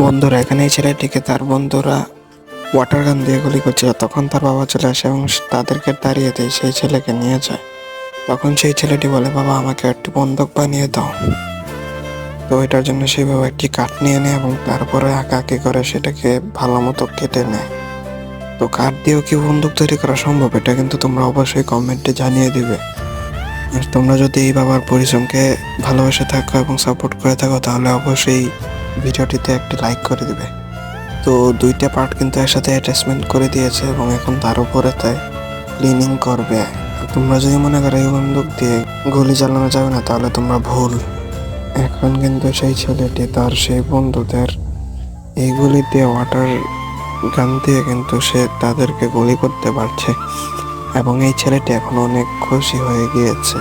বন্ধুরা এখানে এই ছেলেটিকে তার বন্ধুরা ওয়াটার গান দিয়ে গুলি করছিল, তখন তার বাবা চলে আসে এবং তাদেরকে তাড়িয়ে দিয়ে সেই ছেলেকে নিয়ে যায়। তখন সেই ছেলেটি বলে, বাবা আমাকে একটি বন্দুক বানিয়ে দাও। তো এটার জন্য সেই বাবা একটি কাঠ নিয়ে নেয় এবং তারপরে আঁকাআঁকি করে সেটাকে ভালো মতো কেটে নেয়। তো কাঠ দিয়েও কি বন্দুক তৈরি করা সম্ভব, এটা কিন্তু তোমরা অবশ্যই কমেন্টে জানিয়ে দিবে। আর তোমরা যদি এই বাবার পরিশ্রমকে ভালোবেসে থাকো এবং সাপোর্ট করে থাকো তাহলে অবশ্যই ভিডিওটিতে একটি লাইক করে দিবে। তো দুইটা পার্ট কিন্তু একসাথে অ্যাটাচমেন্ট করে দিয়েছে এবং এখন তার উপরে তাই ক্লিনিং করবে। তোমরা যদি মনে করো এই বন্দুক দিয়ে গুলি চালানো যাবে না তাহলে তোমরা ভুল। এখন কিন্তু সেই ছেলেটি তার সেই বন্ধুদের এই গুলি দিয়ে ওয়াটার গান দিয়ে কিন্তু সে তাদেরকে গুলি করতে পারছে এবং এই ছেলেটি এখন অনেক খুশি হয়ে গিয়েছে।